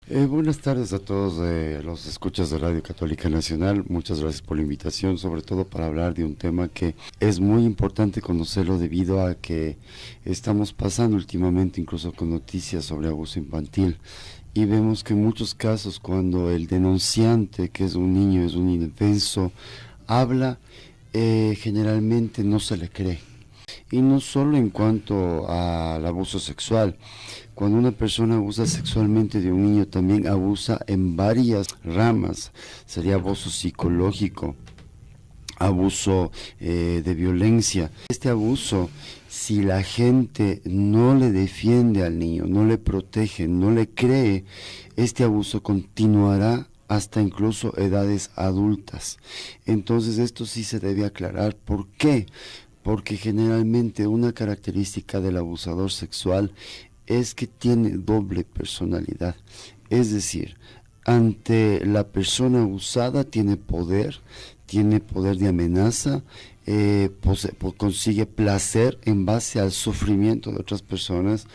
Buenas tardes a todos los escuchas de Radio Católica Nacional. Muchas gracias por la invitación, sobre todo para hablar de un tema que es muy importante conocerlo debido a que estamos pasando últimamente incluso con noticias sobre abuso infantil y vemos que en muchos casos cuando el denunciante, que es un niño, es un indefenso, habla, generalmente no se le cree. Y no solo en cuanto al abuso sexual. Cuando una persona abusa sexualmente de un niño, también abusa en varias ramas. Sería abuso psicológico, abuso de violencia. Este abuso, si la gente no le defiende al niño, no le protege, no le cree, este abuso continuará hasta incluso edades adultas. Entonces esto sí se debe aclarar. ¿Por qué? Porque generalmente una característica del abusador sexual es que tiene doble personalidad. Es decir, ante la persona abusada tiene poder de amenaza, consigue placer en base al sufrimiento de otras personas,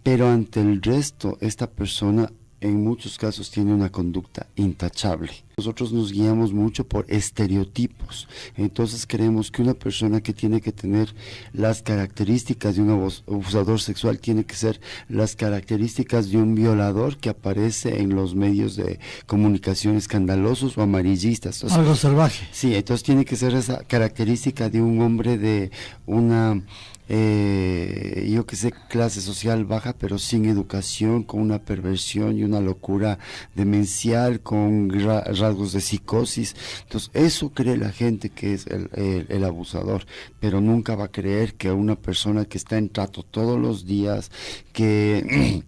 pero ante el resto esta persona en muchos casos tiene una conducta intachable. Nosotros nos guiamos mucho por estereotipos, entonces creemos que una persona que tiene que tener las características de un abusador sexual tiene que ser las características de un violador que aparece en los medios de comunicación escandalosos o amarillistas. Entonces, algo salvaje. Sí, entonces tiene que ser esa característica de un hombre de una yo que sé, clase social baja, pero sin educación, con una perversión y una locura demencial, con rasgos de psicosis. Entonces eso cree la gente que es el abusador, pero nunca va a creer que una persona que está en trato todos los días, que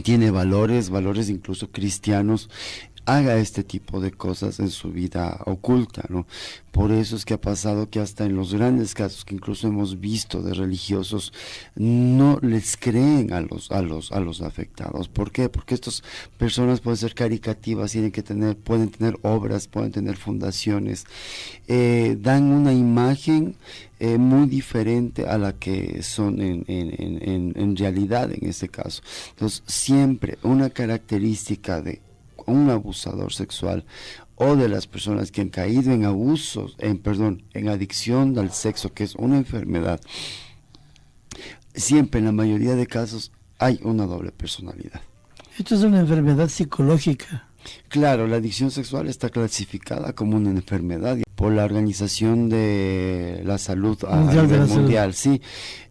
tiene valores incluso cristianos, haga este tipo de cosas en su vida oculta, ¿no? Por eso es que ha pasado que hasta en los grandes casos que incluso hemos visto de religiosos, no les creen a los afectados. ¿Por qué? Porque estas personas pueden ser caricativas, pueden tener obras, pueden tener fundaciones, dan una imagen muy diferente a la que son en realidad en este caso. Entonces, siempre una característica de un abusador sexual o de las personas que han caído en abusos, en adicción al sexo, que es una enfermedad, siempre en la mayoría de casos hay una doble personalidad. Esto es una enfermedad psicológica. Claro, la adicción sexual está clasificada como una enfermedad por la Organización de la Salud a nivel mundial, sí.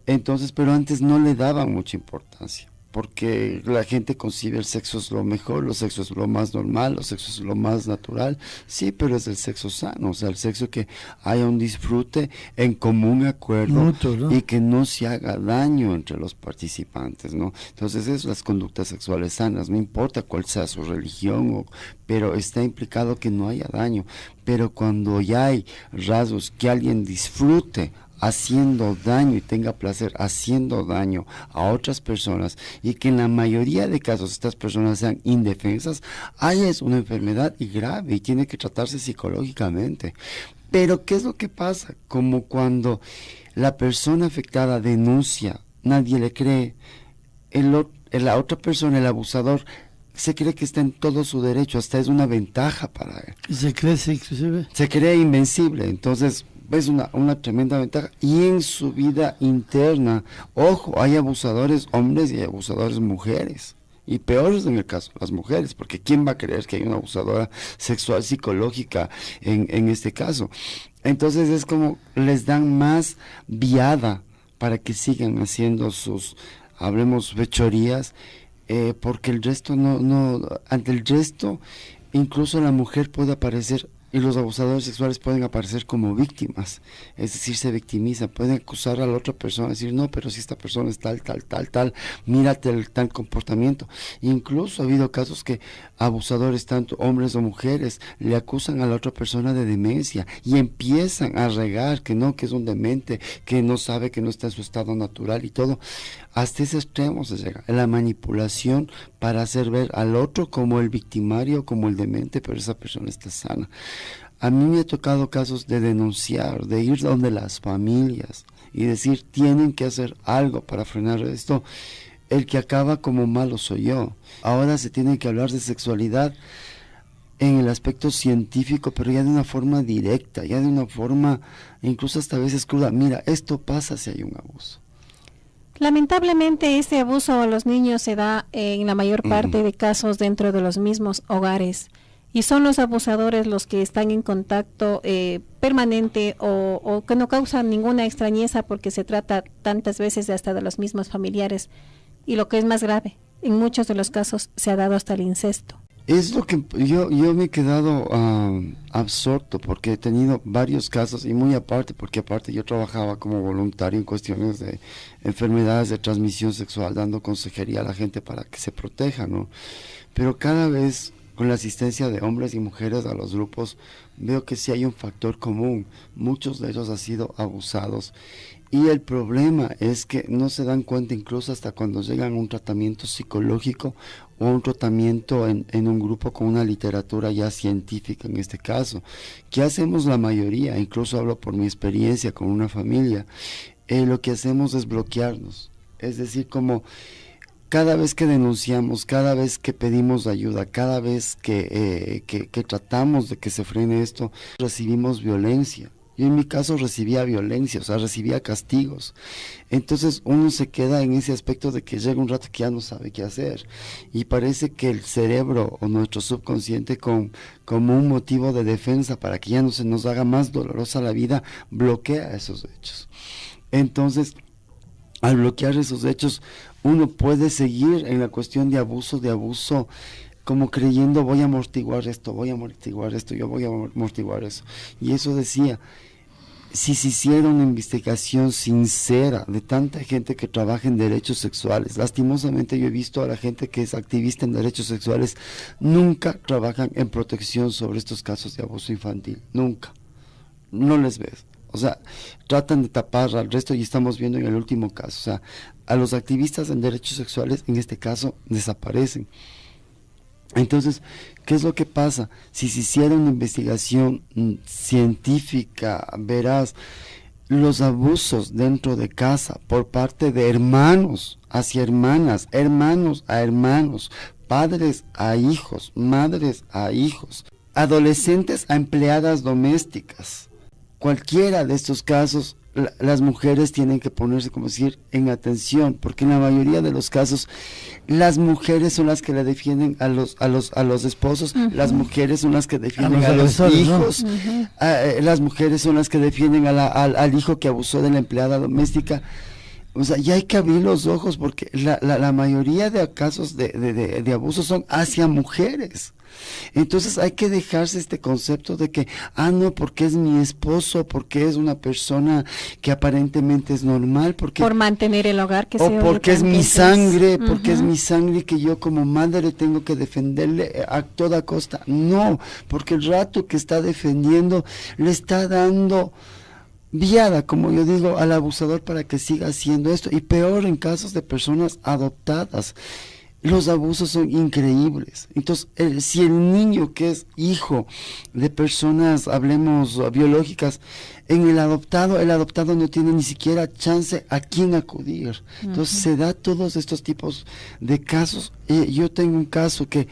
Entonces, pero antes no le daban mucha importancia, porque la gente concibe el sexo es lo mejor, el sexo es lo más normal, el sexo es lo más natural, sí, pero es el sexo sano, o sea, el sexo que haya un disfrute en común acuerdo, mutuo, ¿no? Y que no se haga daño entre los participantes, ¿no? Entonces, es las conductas sexuales sanas, no importa cuál sea su religión, pero está implicado que no haya daño. Pero cuando ya hay rasgos que alguien disfrute haciendo daño y tenga placer haciendo daño a otras personas, y que en la mayoría de casos estas personas sean indefensas, ahí es una enfermedad y grave y tiene que tratarse psicológicamente. Pero ¿qué es lo que pasa? Como cuando la persona afectada denuncia, nadie le cree, la otra persona, el abusador, se cree que está en todo su derecho, hasta es una ventaja para él. Y se cree, inclusive. Se cree invencible, entonces es una tremenda ventaja. Y en su vida interna, ojo, hay abusadores hombres y hay abusadores mujeres. Y peores en el caso, las mujeres, porque ¿quién va a creer que hay una abusadora sexual psicológica en este caso? Entonces es como les dan más viada para que sigan haciendo sus, hablemos, fechorías, porque el resto ante el resto, incluso la mujer puede aparecer, y los abusadores sexuales pueden aparecer como víctimas, es decir, se victimizan, pueden acusar a la otra persona, decir, no, pero si esta persona es tal, mírate el tal comportamiento. Incluso ha habido casos que abusadores, tanto hombres o mujeres, le acusan a la otra persona de demencia y empiezan a regar que no, que es un demente, que no sabe, que no está en su estado natural y todo. Hasta ese extremo se llega, la manipulación para hacer ver al otro como el victimario, como el demente, pero esa persona está sana. A mí me ha tocado casos de denunciar, de ir donde las familias y decir, tienen que hacer algo para frenar esto. el que acaba como malo soy yo. Ahora se tiene que hablar de sexualidad en el aspecto científico, pero ya de una forma directa, ya de una forma incluso hasta a veces cruda. Mira, esto pasa si hay un abuso. Lamentablemente este abuso a los niños se da en la mayor parte de casos dentro de los mismos hogares, y son los abusadores los que están en contacto permanente o que no causan ninguna extrañeza, porque se trata tantas veces hasta de los mismos familiares, y lo que es más grave, en muchos de los casos se ha dado hasta el incesto. Es lo que yo me he quedado absorto, porque he tenido varios casos, y muy aparte, porque aparte yo trabajaba como voluntario en cuestiones de enfermedades de transmisión sexual, dando consejería a la gente para que se proteja, ¿no? Pero cada vez, con la asistencia de hombres y mujeres a los grupos, veo que sí hay un factor común. Muchos de ellos han sido abusados, y el problema es que no se dan cuenta incluso hasta cuando llegan a un tratamiento psicológico o un tratamiento en un grupo con una literatura ya científica en este caso. ¿Qué hacemos la mayoría? Incluso hablo por mi experiencia con una familia. Lo que hacemos es bloquearnos, es decir, como cada vez que denunciamos, cada vez que pedimos ayuda, cada vez que tratamos de que se frene esto, recibimos violencia. Yo en mi caso recibía violencia, o sea, recibía castigos. Entonces uno se queda en ese aspecto de que llega un rato que ya no sabe qué hacer. Y parece que el cerebro o nuestro subconsciente, como un motivo de defensa para que ya no se nos haga más dolorosa la vida, bloquea esos hechos. Entonces, al bloquear esos hechos, uno puede seguir en la cuestión de abuso, como creyendo voy a amortiguar esto, yo voy a amortiguar eso. Y eso decía, si se hiciera una investigación sincera de tanta gente que trabaja en derechos sexuales, lastimosamente yo he visto a la gente que es activista en derechos sexuales, nunca trabajan en protección sobre estos casos de abuso infantil, nunca, no les ves. O sea, tratan de tapar al resto, y estamos viendo en el último caso, o sea, a los activistas en derechos sexuales en este caso desaparecen. Entonces, ¿qué es lo que pasa? Si se hiciera una investigación científica, veraz, los abusos dentro de casa por parte de hermanos hacia hermanas, hermanos a hermanos, padres a hijos, madres a hijos, adolescentes a empleadas domésticas, cualquiera de estos casos, las mujeres tienen que ponerse, como decir, en atención, porque en la mayoría de los casos las mujeres son las que le defienden a los esposos, las mujeres son las que defienden a los hijos, ¿no? Las mujeres son las que defienden al hijo que abusó de la empleada doméstica. O sea, ya hay que abrir los ojos, porque la mayoría de casos de abuso son hacia mujeres. Entonces hay que dejarse este concepto de que, no, porque es mi esposo, porque es una persona que aparentemente es normal, porque por mantener el hogar, que o porque es mi sangre, porque es mi sangre que yo como madre tengo que defenderle a toda costa. No, porque el rato que está defendiendo le está dando viada, como yo digo, al abusador para que siga haciendo esto, y peor en casos de personas adoptadas. Los abusos son increíbles. Entonces, si el niño que es hijo de personas, hablemos, biológicas, en el adoptado no tiene ni siquiera chance a quién acudir. Entonces, se da todos estos tipos de casos. Yo tengo un caso que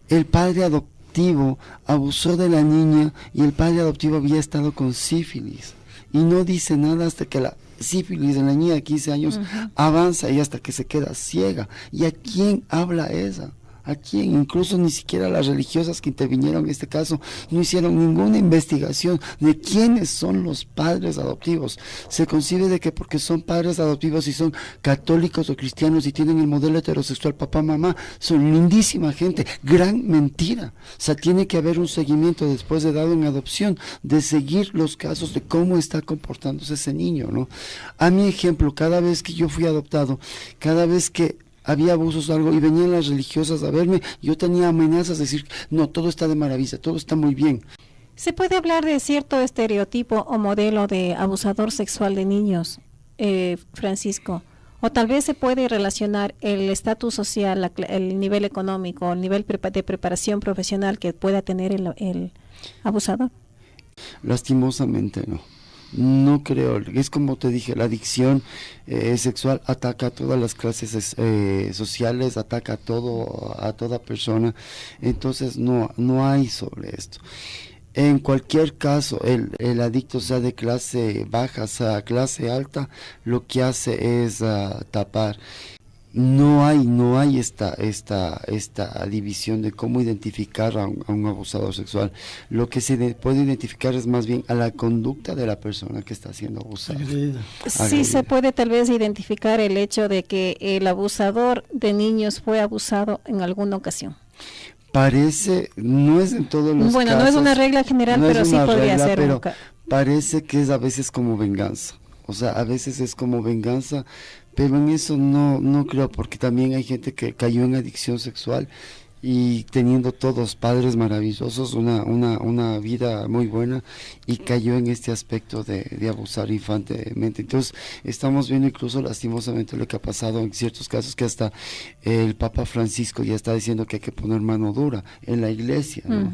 el padre adoptivo abusó de la niña, y el padre adoptivo había estado con sífilis. Y no dice nada hasta que la sífilis en la niña de 15 años avanza, y hasta que se queda ciega. ¿Y a quién habla esa? ¿A quién? Incluso ni siquiera las religiosas que intervinieron en este caso no hicieron ninguna investigación de quiénes son los padres adoptivos. Se concibe de que porque son padres adoptivos y son católicos o cristianos y tienen el modelo heterosexual papá, mamá, son lindísima gente. Gran mentira. O sea, tiene que haber un seguimiento después de dado en adopción, de seguir los casos de cómo está comportándose ese niño, ¿no? A mi ejemplo, cada vez que yo fui adoptado, cada vez que había abusos o algo y venían las religiosas a verme, yo tenía amenazas de decir, no, todo está de maravilla, todo está muy bien. ¿Se puede hablar de cierto estereotipo o modelo de abusador sexual de niños, Francisco? O tal vez se puede relacionar el estatus social, el nivel económico, el nivel de preparación profesional que pueda tener el abusador. Lastimosamente no. No creo, es como te dije, la adicción sexual ataca a todas las clases sociales, ataca a toda persona, entonces no hay sobre esto. En cualquier caso, el adicto, sea de clase baja, sea clase alta, lo que hace es tapar. No hay esta división de cómo identificar a un abusador sexual. Lo que se puede identificar es más bien a la conducta de la persona que está siendo abusada. Sí, se puede tal vez identificar el hecho de que el abusador de niños fue abusado en alguna ocasión. Parece, no es en todos los casos. Bueno, no es una regla general, pero sí podría ser. Pero parece que es a veces como venganza. O sea, a veces es como venganza, pero en eso no creo, porque también hay gente que cayó en adicción sexual y teniendo todos padres maravillosos, una vida muy buena, y cayó en este aspecto de abusar infantilmente. Entonces estamos viendo incluso lastimosamente lo que ha pasado en ciertos casos, que hasta el Papa Francisco ya está diciendo que hay que poner mano dura en la iglesia, ¿no?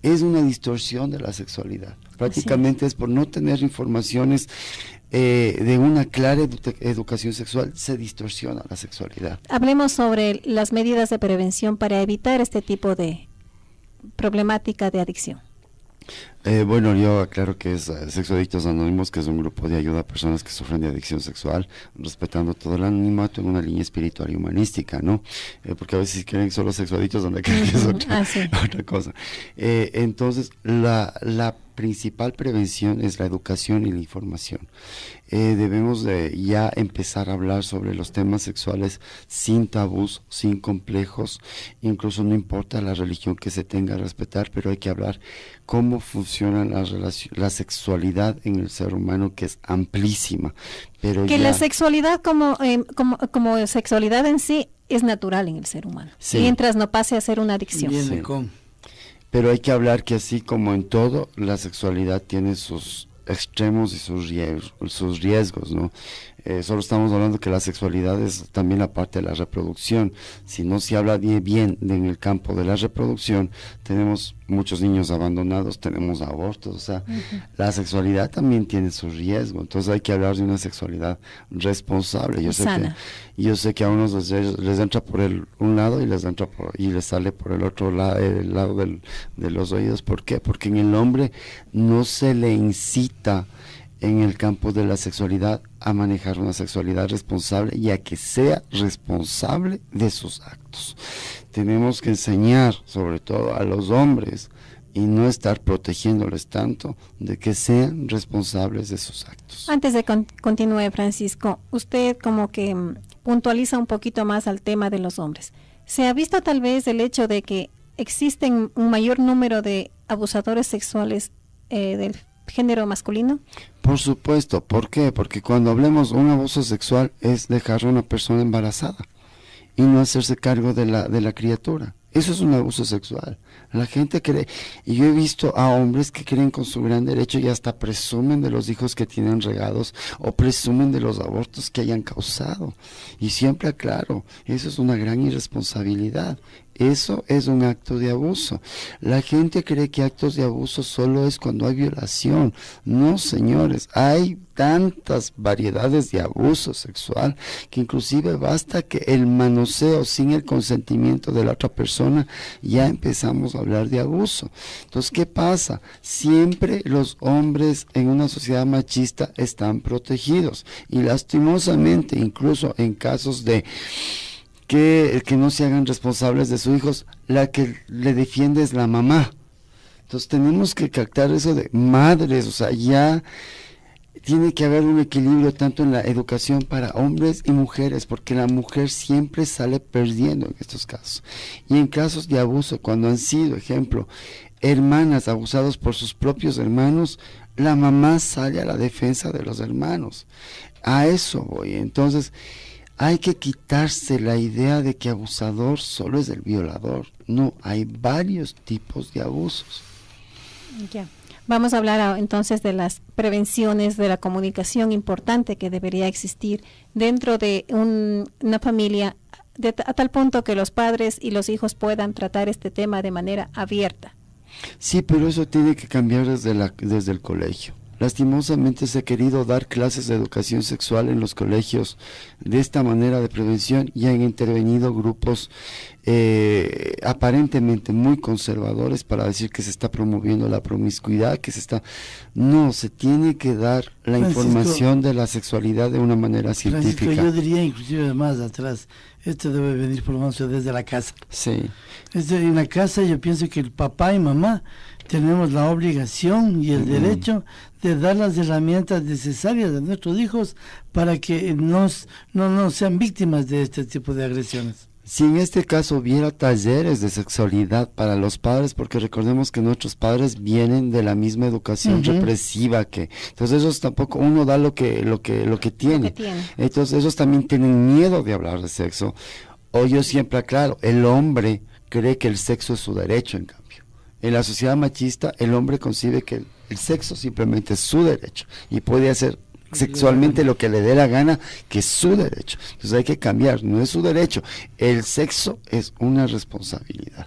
Es una distorsión de la sexualidad, prácticamente es por no tener informaciones de una clara educación sexual, se distorsiona la sexualidad. Hablemos sobre las medidas de prevención para evitar este tipo de problemática de adicción. Bueno, yo aclaro que es Sexoadictos Anónimos, que es un grupo de ayuda a personas que sufren de adicción sexual, respetando todo el anonimato en una línea espiritual y humanística, ¿no? Porque a veces creen solo sexoadictos donde creen que es otra cosa. Entonces, la principal prevención es la educación y la información. Debemos de ya empezar a hablar sobre los temas sexuales sin tabús, sin complejos, incluso no importa la religión que se tenga a respetar, pero hay que hablar cómo funciona la sexualidad en el ser humano, que es amplísima. Pero que la sexualidad como sexualidad en sí es natural en el ser humano, sí, mientras no pase a ser una adicción. Sí. Pero hay que hablar que así como en todo, la sexualidad tiene sus extremos y sus riesgos, ¿no? Solo estamos hablando que la sexualidad es también la parte de la reproducción. Si no se habla bien en el campo de la reproducción, tenemos muchos niños abandonados, tenemos abortos, o sea, la sexualidad también tiene su riesgo. Entonces hay que hablar de una sexualidad responsable. Yo sé que a unos les entra por un lado y les sale por el otro lado, el lado de los oídos. ¿Por qué? Porque en el hombre no se le incita en el campo de la sexualidad a manejar una sexualidad responsable y a que sea responsable de sus actos. Tenemos que enseñar sobre todo a los hombres y no estar protegiéndoles tanto, de que sean responsables de sus actos. Antes de continúe, Francisco, usted como que puntualiza un poquito más al tema de los hombres. ¿Se ha visto tal vez el hecho de que existen un mayor número de abusadores sexuales del género masculino? Por supuesto. ¿Por qué? Porque cuando hablemos de un abuso sexual es dejar a una persona embarazada y no hacerse cargo de la criatura. Eso es un abuso sexual. La gente cree, y yo he visto a hombres que creen con su gran derecho y hasta presumen de los hijos que tienen regados o presumen de los abortos que hayan causado. Y siempre aclaro, eso es una gran irresponsabilidad. Eso es un acto de abuso. La gente cree que actos de abuso solo es cuando hay violación. No, señores, hay tantas variedades de abuso sexual que inclusive basta que el manoseo sin el consentimiento de la otra persona, ya empezamos a hablar de abuso. Entonces, ¿qué pasa? Siempre los hombres en una sociedad machista están protegidos y lastimosamente, incluso en casos de que no se hagan responsables de sus hijos, la que le defiende es la mamá. Entonces tenemos que captar eso de madres, o sea, ya tiene que haber un equilibrio tanto en la educación para hombres y mujeres, porque la mujer siempre sale perdiendo en estos casos. Y en casos de abuso, cuando han sido, ejemplo, hermanas abusadas por sus propios hermanos, la mamá sale a la defensa de los hermanos. A eso voy. Entonces, hay que quitarse la idea de que abusador solo es el violador. No, hay varios tipos de abusos. Ya. Vamos a hablar entonces de las prevenciones de la comunicación importante que debería existir dentro de una familia, a tal punto que los padres y los hijos puedan tratar este tema de manera abierta. Sí, pero eso tiene que cambiar desde el colegio. Lastimosamente se ha querido dar clases de educación sexual en los colegios de esta manera de prevención y han intervenido grupos aparentemente muy conservadores para decir que se está promoviendo la promiscuidad, que se está... No, se tiene que dar la información de la sexualidad de una manera científica. Francisco, yo diría inclusive más atrás, esto debe venir por lo menos desde la casa. Sí. En la casa yo pienso que el papá y mamá tenemos la obligación y el derecho de dar las herramientas necesarias a nuestros hijos para que no sean víctimas de este tipo de agresiones. Si en este caso hubiera talleres de sexualidad para los padres, porque recordemos que nuestros padres vienen de la misma educación represiva que, entonces ellos tampoco, uno da lo que tiene. Entonces ellos también tienen miedo de hablar de sexo. O yo siempre aclaro, el hombre cree que el sexo es su derecho, en cambio. En la sociedad machista, el hombre concibe que el sexo simplemente es su derecho y puede hacer sexualmente lo que le dé la gana, que es su derecho. Entonces hay que cambiar, no es su derecho, el sexo es una responsabilidad.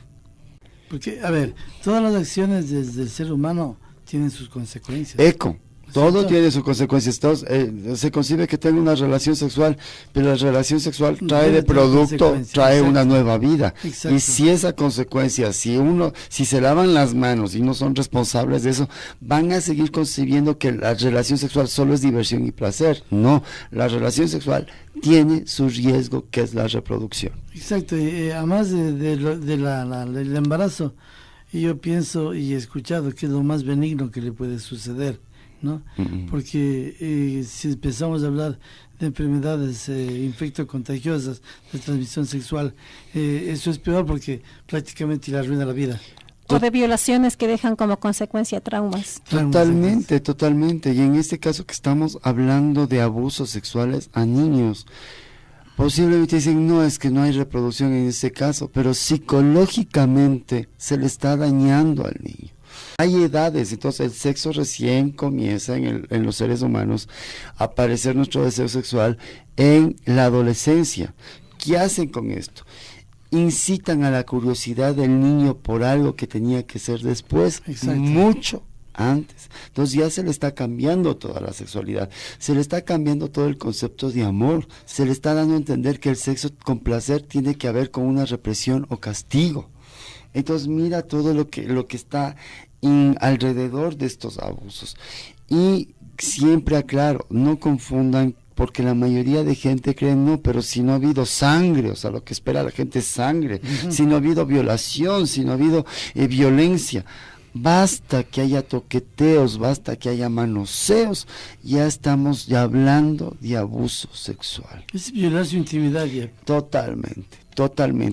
Porque, a ver, todas las acciones desde el ser humano tienen sus consecuencias. Todo tiene sus consecuencias. Se concibe que tenga una relación sexual, pero la relación sexual trae de producto, trae una nueva vida. Exacto. Y si esa consecuencia, si se lavan las manos y no son responsables de eso, van a seguir concibiendo que la relación sexual solo es diversión y placer. No, la relación sexual tiene su riesgo, que es la reproducción. Exacto, además del embarazo, yo pienso y he escuchado que es lo más benigno que le puede suceder, ¿no? Porque si empezamos a hablar de enfermedades infectocontagiosas de transmisión sexual, eso es peor porque prácticamente le arruina la vida. O de violaciones que dejan como consecuencia traumas. Totalmente. Y en este caso que estamos hablando de abusos sexuales a niños, posiblemente dicen, no, es que no hay reproducción en ese caso, pero psicológicamente se le está dañando al niño. Hay edades, entonces el sexo recién comienza en los seres humanos a aparecer nuestro deseo sexual en la adolescencia. ¿Qué hacen con esto? Incitan a la curiosidad del niño por algo que tenía que ser después, mucho antes. Entonces ya se le está cambiando toda la sexualidad, se le está cambiando todo el concepto de amor, se le está dando a entender que el sexo con placer tiene que ver con una represión o castigo. Entonces mira todo lo que está alrededor de estos abusos. Y siempre aclaro, no confundan, porque la mayoría de gente cree, no, pero si no ha habido sangre, o sea, lo que espera la gente es sangre, si no ha habido violación, si no ha habido violencia, basta que haya toqueteos, basta que haya manoseos, ya estamos hablando de abuso sexual. Es violar su intimidad ya. Totalmente.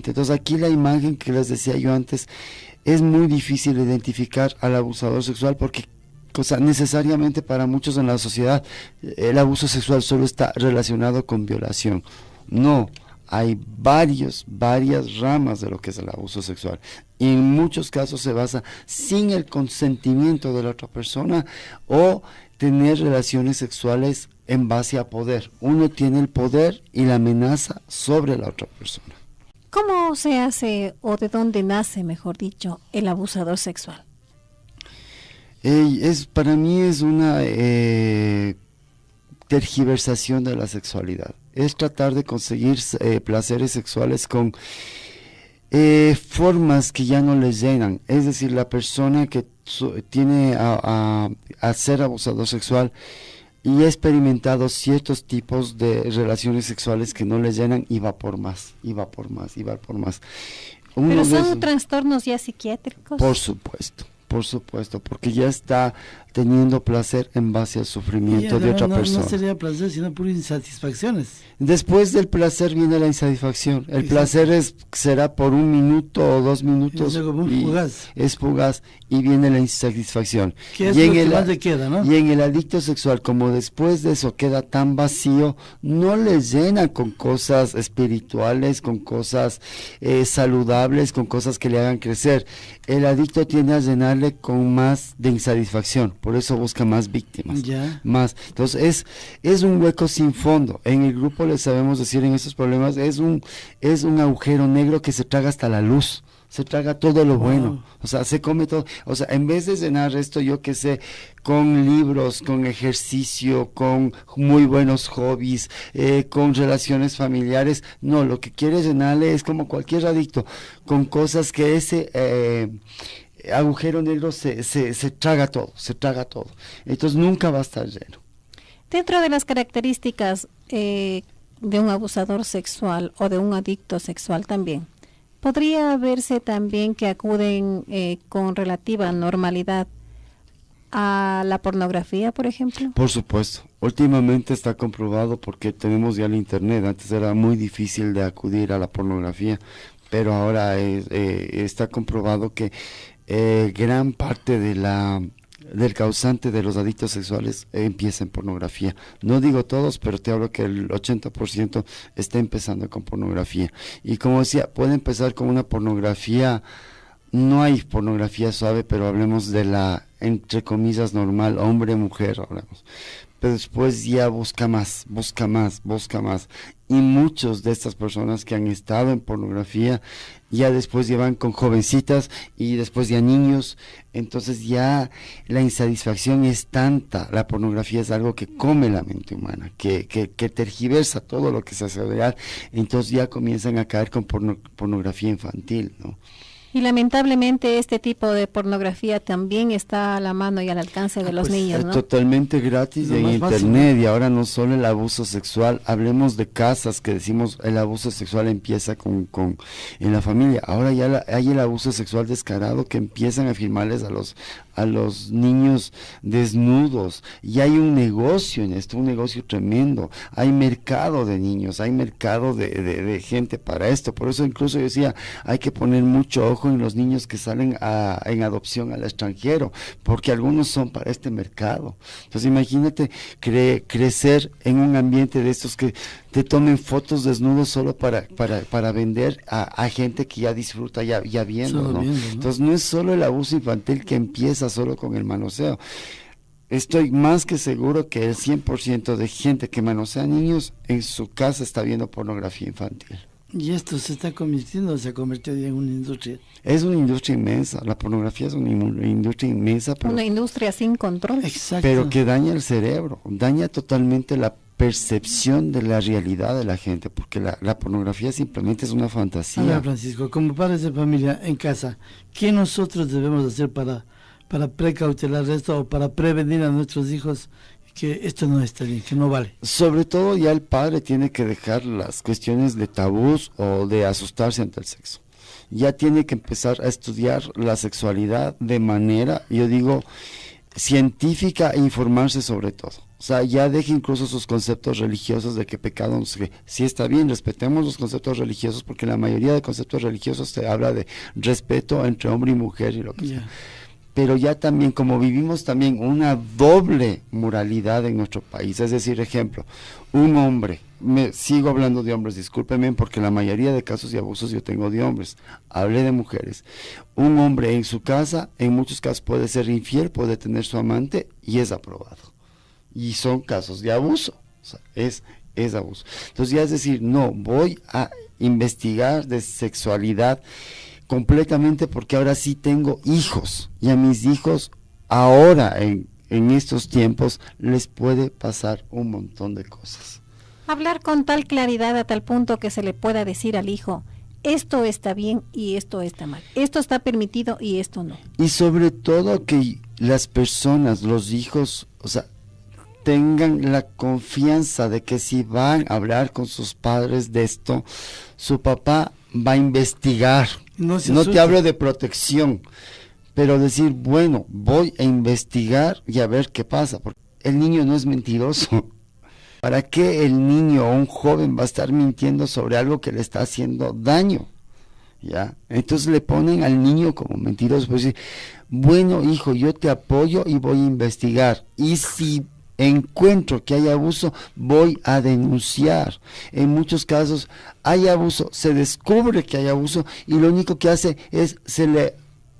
Entonces aquí la imagen que les decía yo antes, es muy difícil identificar al abusador sexual porque necesariamente para muchos en la sociedad el abuso sexual solo está relacionado con violación. No, hay varias ramas de lo que es el abuso sexual. Y en muchos casos se basa sin el consentimiento de la otra persona o tener relaciones sexuales en base a poder. Uno tiene el poder y la amenaza sobre la otra persona. ¿Cómo se hace o de dónde nace, mejor dicho, el abusador sexual? Para mí es una tergiversación de la sexualidad. Es tratar de conseguir placeres sexuales con formas que ya no les llenan. Es decir, la persona que tiene a ser abusador sexual y ha experimentado ciertos tipos de relaciones sexuales que no les llenan y va por más. ¿Pero son trastornos ya psiquiátricos? Por supuesto, porque ya está teniendo placer en base al sufrimiento de otra persona. No sería placer, sino por insatisfacciones. Después del placer viene la insatisfacción. El placer será por 1 minuto o 2 minutos. Es fugaz y viene la insatisfacción. ¿Qué es lo que más le queda, no? Y en el adicto sexual, como después de eso queda tan vacío, no le llena con cosas espirituales, con cosas saludables, con cosas que le hagan crecer. El adicto tiende a llenarle con más de insatisfacción. Por eso busca más víctimas, más. Entonces es un hueco sin fondo. En el grupo les sabemos decir en estos problemas, es un agujero negro que se traga hasta la luz. O se traga todo lo bueno, o sea, se come todo, o sea, en vez de llenar esto, yo qué sé, con libros, con ejercicio, con muy buenos hobbies, con relaciones familiares, no, lo que quiere llenarle es como cualquier adicto, con cosas que ese agujero negro se traga todo, entonces nunca va a estar lleno. Dentro de las características de un abusador sexual o de un adicto sexual también, ¿podría verse también que acuden con relativa normalidad a la pornografía, por ejemplo? Por supuesto, últimamente está comprobado porque tenemos ya el internet, antes era muy difícil de acudir a la pornografía, pero ahora está comprobado que gran parte del causante de los adictos sexuales empieza en pornografía. No digo todos, pero te hablo que el 80% está empezando con pornografía. Y como decía, puede empezar con una pornografía, no hay pornografía suave, pero hablemos de la, entre comillas, normal, hombre-mujer, hablamos. Pero después ya busca más. Y muchos de estas personas que han estado en pornografía, ya después llevan con jovencitas y después ya niños, entonces ya la insatisfacción es tanta, la pornografía es algo que come la mente humana, que tergiversa todo lo que se hace real, entonces ya comienzan a caer con pornografía infantil, ¿no? Y lamentablemente este tipo de pornografía también está a la mano y al alcance de los niños, ¿no? Totalmente gratis en internet, fácil. Y ahora no solo el abuso sexual, hablemos de casas, que decimos el abuso sexual empieza en la familia, ahora ya hay el abuso sexual descarado que empiezan a filmarles a los niños desnudos, y hay un negocio en esto, un negocio tremendo, hay mercado de niños, hay mercado de gente para esto, por eso incluso yo decía, hay que poner mucho ojo en los niños que salen en adopción al extranjero, porque algunos son para este mercado. Entonces imagínate crecer en un ambiente de estos que te tomen fotos desnudos solo para vender a gente que ya disfruta ya viendo, ¿no? Entonces no es solo el abuso infantil que empieza solo con el manoseo. Estoy más que seguro que el 100% de gente que manosea niños en su casa está viendo pornografía infantil. Y esto se ha convertido en una industria. Es una industria inmensa, la pornografía es una industria inmensa. Pero, una industria sin control. Exacto. Pero que daña el cerebro, daña totalmente la percepción de la realidad de la gente, porque la pornografía simplemente es una fantasía. Ahora, Francisco, como padres de familia en casa, ¿qué nosotros debemos hacer para precautelar esto o para prevenir a nuestros hijos que esto no está bien, que no vale? Sobre todo ya el padre tiene que dejar las cuestiones de tabús o de asustarse ante el sexo. Ya tiene que empezar a estudiar la sexualidad de manera, yo digo, científica e informarse sobre todo. O sea, ya deje incluso sus conceptos religiosos de que pecado, no sé qué. Sí está bien, respetemos los conceptos religiosos, porque la mayoría de conceptos religiosos te habla de respeto entre hombre y mujer y lo que sea. Pero ya también, como vivimos también una doble moralidad en nuestro país, es decir, ejemplo, un hombre, sigo hablando de hombres, discúlpenme, porque la mayoría de casos de abusos yo tengo de hombres, hablé de mujeres. Un hombre en su casa, en muchos casos puede ser infiel, puede tener su amante y es aprobado. Y son casos de abuso, o sea, es abuso. Entonces ya es decir, no, voy a investigar de sexualidad completamente, porque ahora sí tengo hijos, y a mis hijos ahora en estos tiempos les puede pasar un montón de cosas. Hablar con tal claridad a tal punto que se le pueda decir al hijo, esto está bien y esto está mal, esto está permitido y esto no. Y sobre todo que las personas, los hijos, o sea, tengan la confianza de que si van a hablar con sus padres de esto, su papá va a investigar. No te hablo de protección, pero decir, bueno, voy a investigar y a ver qué pasa, porque el niño no es mentiroso. ¿Para qué el niño o un joven va a estar mintiendo sobre algo que le está haciendo daño? ¿Ya? Entonces le ponen al niño como mentiroso, pues decir, bueno, hijo, yo te apoyo y voy a investigar, y si encuentro que hay abuso, voy a denunciar. En muchos casos hay abuso, se descubre que hay abuso y lo único que hace es se le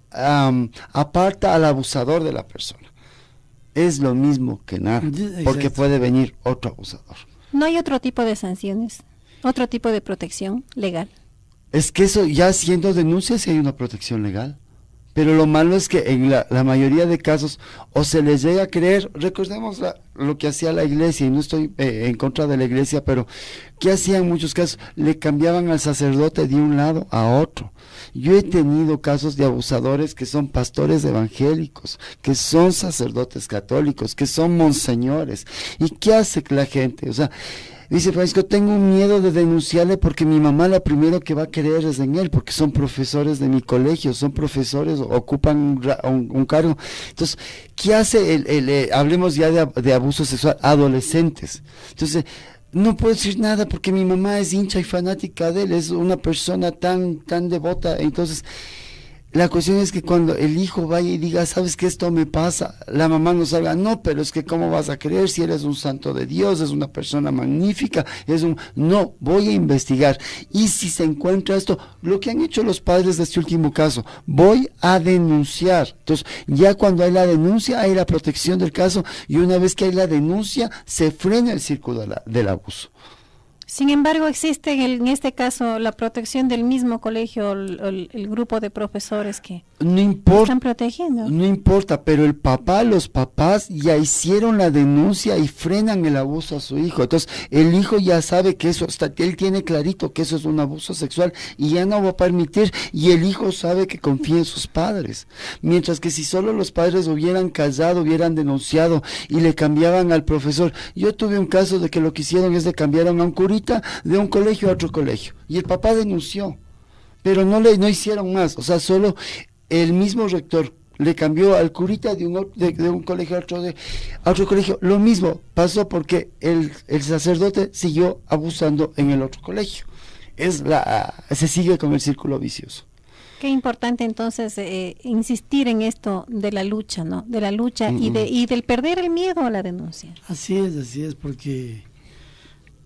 aparta al abusador de la persona. Es lo mismo que nada, porque puede venir otro abusador. ¿No hay otro tipo de sanciones, otro tipo de protección legal? Es que eso ya siendo denuncia sí hay una protección legal. Pero lo malo es que en la mayoría de casos o se les llega a creer, recordemos lo que hacía la iglesia, y no estoy en contra de la iglesia, pero ¿qué hacían en muchos casos? Le cambiaban al sacerdote de un lado a otro. Yo he tenido casos de abusadores que son pastores evangélicos, que son sacerdotes católicos, que son monseñores. ¿Y qué hace la gente? O sea, dice Francisco, tengo un miedo de denunciarle porque mi mamá lo primero que va a querer es en él, porque son profesores de mi colegio, son profesores, ocupan un cargo. Entonces, ¿qué hace hablemos ya de abuso sexual? Adolescentes. Entonces, no puedo decir nada porque mi mamá es hincha y fanática de él, es una persona tan devota. Entonces, la cuestión es que cuando el hijo vaya y diga, ¿sabes qué? Esto me pasa, la mamá no salga, no, pero es que ¿cómo vas a creer si eres un santo de Dios, es una persona magnífica, no, voy a investigar, y si se encuentra esto, lo que han hecho los padres de este último caso, voy a denunciar. Entonces, ya cuando hay la denuncia, hay la protección del caso, y una vez que hay la denuncia, se frena el círculo del abuso. Sin embargo, existe en este caso la protección del mismo colegio, el grupo de profesores que no importa, están protegiendo. No importa, pero los papás ya hicieron la denuncia y frenan el abuso a su hijo. Entonces, el hijo ya sabe que eso, él tiene clarito que eso es un abuso sexual y ya no va a permitir, y el hijo sabe que confía en sus padres. Mientras que si solo los padres hubieran callado, hubieran denunciado y le cambiaban al profesor. Yo tuve un caso de que lo que hicieron es le cambiaron a un curita de un colegio a otro colegio, y el papá denunció, pero no hicieron más. O sea, solo el mismo rector le cambió al curita de un colegio a otro colegio. Lo mismo pasó porque el sacerdote siguió abusando en el otro colegio. Se sigue con el círculo vicioso. Qué importante entonces insistir en esto de la lucha, ¿no? De la lucha y del perder el miedo a la denuncia. Así es,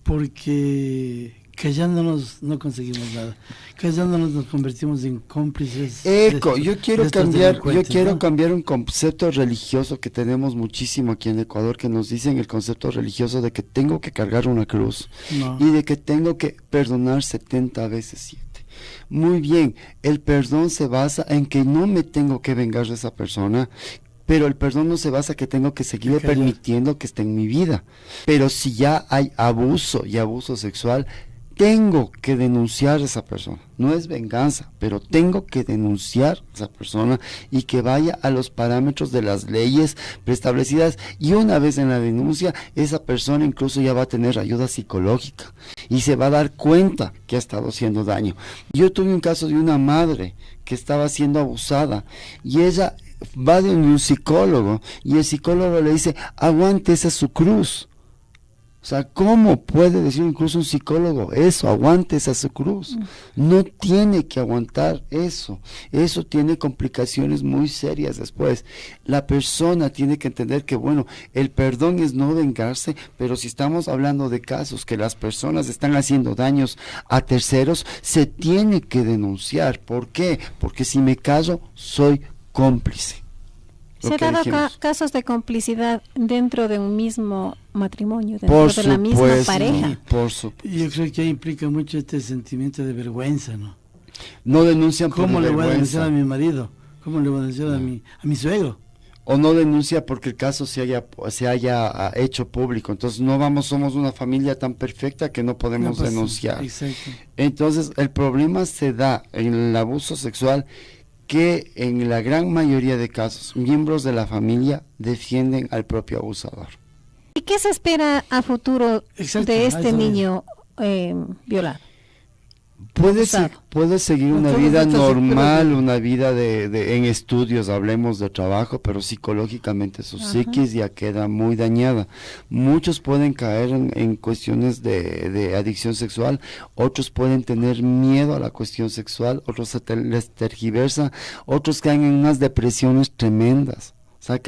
porque callándonos no conseguimos nada. Callándonos nos convertimos en cómplices. Yo quiero cambiar un concepto religioso que tenemos muchísimo aquí en Ecuador, que nos dicen el concepto religioso de que tengo que cargar una cruz y de que tengo que perdonar 70 veces 7. Muy bien, el perdón se basa en que no me tengo que vengar de esa persona, pero el perdón no se basa que tengo que seguir permitiendo que esté en mi vida. Pero si ya hay abuso y abuso sexual, tengo que denunciar a esa persona. No es venganza, pero tengo que denunciar a esa persona y que vaya a los parámetros de las leyes preestablecidas. Y una vez en la denuncia, esa persona incluso ya va a tener ayuda psicológica y se va a dar cuenta que ha estado haciendo daño. Yo tuve un caso de una madre que estaba siendo abusada y ella va de un psicólogo y el psicólogo le dice, aguante, esa es su cruz. O sea, ¿cómo puede decir incluso un psicólogo eso? Aguante, esa es su cruz. No tiene que aguantar eso. Eso tiene complicaciones muy serias después. La persona tiene que entender que, bueno, el perdón es no vengarse, pero si estamos hablando de casos que las personas están haciendo daños a terceros, se tiene que ¿Por qué? Porque si me callo, soy cómplice. ¿Se han dado casos de complicidad dentro de un mismo matrimonio, dentro de la misma pareja? Por supuesto. Yo creo que ahí implica mucho este sentimiento de vergüenza, ¿no? No denuncian por vergüenza. ¿Cómo le voy a denunciar a mi marido? ¿Cómo le voy a denunciar a mi suegro? O no denuncia porque el caso se haya hecho público. Entonces somos una familia tan perfecta que no podemos denunciar. Exacto. Entonces el problema se da en el abuso sexual, que en la gran mayoría de casos, miembros de la familia defienden al propio abusador. ¿Y qué se espera a futuro de este niño violado? Puede seguir una vida normal, una vida en estudios, hablemos de trabajo, pero psicológicamente su psiquis ya queda muy dañada. Muchos pueden caer en cuestiones de adicción sexual, otros pueden tener miedo a la cuestión sexual, otros se les tergiversa, otros caen en unas depresiones tremendas. O sea,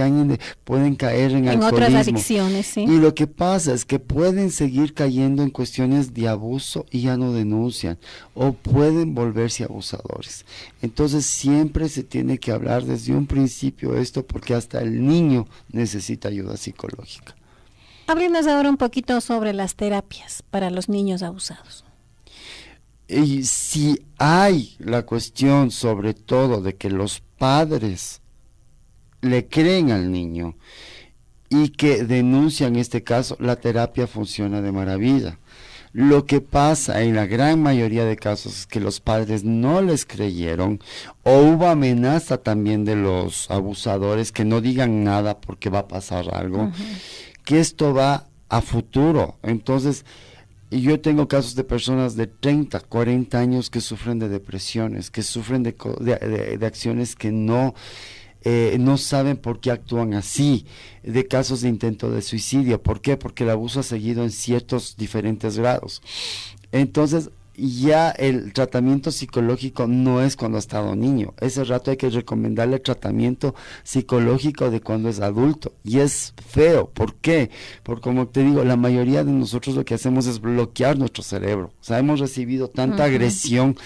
pueden caer en alcoholismo. Otras adicciones, sí. Y lo que pasa es que pueden seguir cayendo en cuestiones de abuso y ya no denuncian, o pueden volverse abusadores. Entonces siempre se tiene que hablar desde un principio esto, porque hasta el niño necesita ayuda psicológica. Háblenos ahora un poquito sobre las terapias para los niños abusados. Y si hay la cuestión sobre todo de que los padres le creen al niño y que denuncian este caso, la terapia funciona de maravilla. Lo que pasa en la gran mayoría de casos es que los padres no les creyeron, o hubo amenaza también de los abusadores que no digan nada porque va a pasar algo, que esto va a futuro. Entonces, yo tengo casos de personas de 30, 40 años que sufren de depresiones, que sufren de acciones que no saben por qué actúan así, de casos de intento de suicidio. ¿Por qué? Porque el abuso ha seguido en ciertos diferentes grados. Entonces, ya el tratamiento psicológico no es cuando ha estado niño. Ese rato hay que recomendarle el tratamiento psicológico de cuando es adulto. Y es feo. ¿Por qué? Porque, como te digo, la mayoría de nosotros lo que hacemos es bloquear nuestro cerebro. O sea, hemos recibido tanta agresión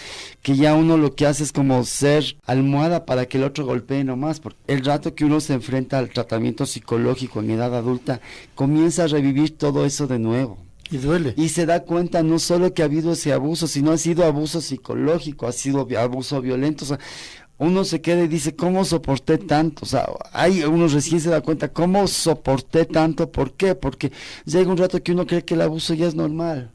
que ya uno lo que hace es como ser almohada para que el otro golpee nomás. Porque el rato que uno se enfrenta al tratamiento psicológico en edad adulta, comienza a revivir todo eso de nuevo. Y duele. Y se da cuenta no solo que ha habido ese abuso, sino ha sido abuso psicológico, ha sido abuso violento. O sea, uno se queda y dice, ¿cómo soporté tanto? O sea, uno recién se da cuenta, ¿cómo soporté tanto? ¿Por qué? Porque llega un rato que uno cree que el abuso ya es normal.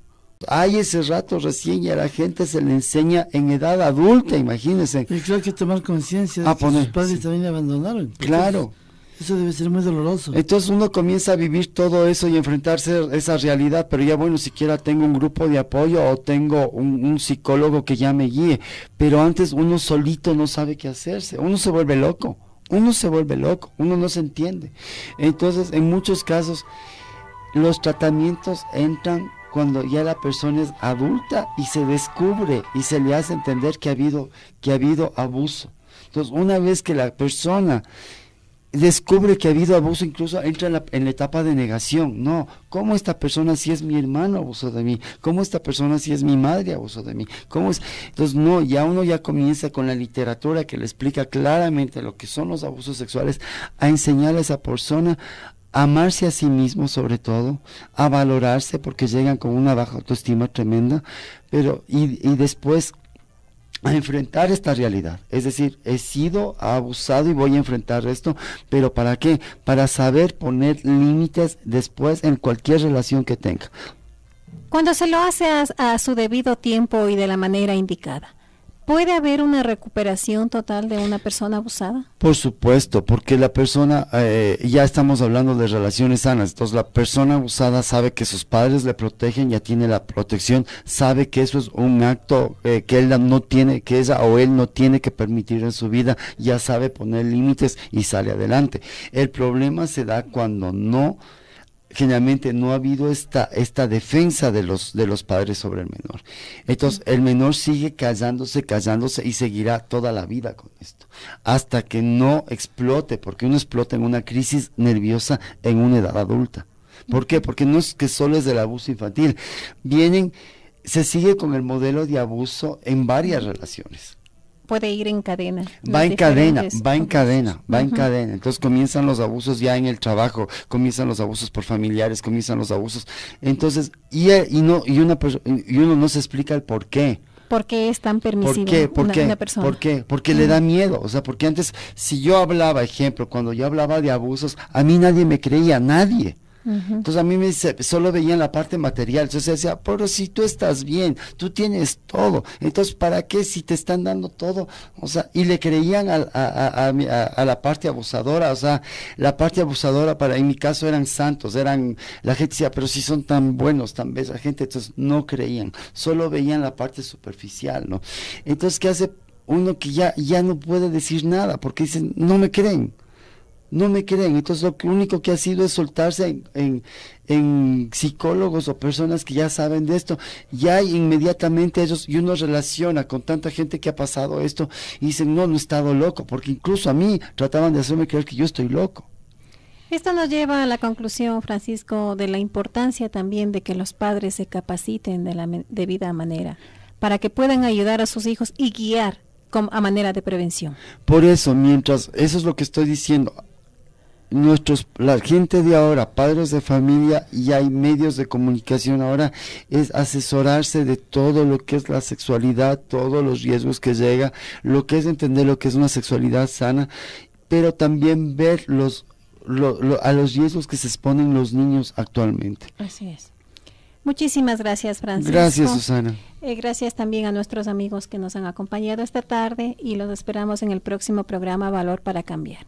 Hay ese rato recién y a la gente se le enseña en edad adulta, imagínense. Y claro, que tomar conciencia de que sus padres también le abandonaron. Claro. Eso debe ser muy doloroso. Entonces uno comienza a vivir todo eso y enfrentarse a esa realidad, pero ya bueno, siquiera tengo un grupo de apoyo o tengo un psicólogo que ya me guíe, pero antes uno solito no sabe qué hacerse, uno se vuelve loco, uno no se entiende. Entonces, en muchos casos, los tratamientos entran cuando ya la persona es adulta y se descubre y se le hace entender que ha habido abuso. Entonces, una vez que la persona descubre que ha habido abuso, incluso entra en la etapa de negación. No, ¿cómo esta persona si es mi hermano abusó de mí? ¿Cómo esta persona si es mi madre abusó de mí? ¿Cómo es? Entonces no, ya uno ya comienza con la literatura que le explica claramente lo que son los abusos sexuales, a enseñarle a esa persona a amarse a sí mismo, sobre todo, a valorarse, porque llegan con una baja autoestima tremenda, pero y después a enfrentar esta realidad. Es decir, he sido abusado y voy a enfrentar esto, pero ¿para qué? Para saber poner límites después en cualquier relación que tenga. Cuando se lo hace a su debido tiempo y de la manera indicada, ¿puede haber una recuperación total de una persona abusada? Por supuesto, porque la persona, ya estamos hablando de relaciones sanas, entonces la persona abusada sabe que sus padres le protegen, ya tiene la protección, sabe que eso es un acto que ella o él no tiene que permitir en su vida, ya sabe poner límites y sale adelante. El problema se da cuando generalmente no ha habido esta defensa de los padres sobre el menor. Entonces el menor sigue callándose y seguirá toda la vida con esto, hasta que no explote, porque uno explota en una crisis nerviosa en una edad adulta. ¿Por qué? Porque no es que solo es del abuso infantil, se sigue con el modelo de abuso en varias relaciones. Puede ir en cadena. Va en cadena. Entonces comienzan los abusos ya en el trabajo, comienzan los abusos por familiares, comienzan los abusos. Entonces, uno no se explica el por qué. ¿Por qué es tan permisivo una persona? ¿Por qué? Porque le da miedo. O sea, porque antes, si yo hablaba, cuando yo hablaba de abusos, a mí nadie me creía, nadie. Entonces a mí solo veían la parte material, entonces decía, pero si tú estás bien, tú tienes todo, entonces ¿para qué si te están dando todo? O sea, y le creían a la parte abusadora. O sea, la parte abusadora en mi caso eran santos, la gente decía, pero si son tan buenos, tan bella gente, entonces no creían, solo veían la parte superficial, ¿no? Entonces, ¿qué hace uno que ya no puede decir nada? Porque dicen, no me creen. Entonces lo único que ha sido es soltarse en psicólogos o personas que ya saben de esto, ya inmediatamente y uno relaciona con tanta gente que ha pasado esto y dicen, no he estado loco, porque incluso a mí trataban de hacerme creer que yo estoy loco. Esto nos lleva a la conclusión, Francisco, de la importancia también de que los padres se capaciten de la debida manera, para que puedan ayudar a sus hijos y guiar a manera de prevención. Por eso, eso es lo que estoy diciendo. la gente de ahora, padres de familia, y hay medios de comunicación ahora, es asesorarse de todo lo que es la sexualidad, todos los riesgos que llega, lo que es entender lo que es una sexualidad sana, pero también ver a los riesgos que se exponen los niños actualmente. Así es. Muchísimas gracias, Francisco. Gracias, Susana. Gracias también a nuestros amigos que nos han acompañado esta tarde y los esperamos en el próximo programa Valor para Cambiar.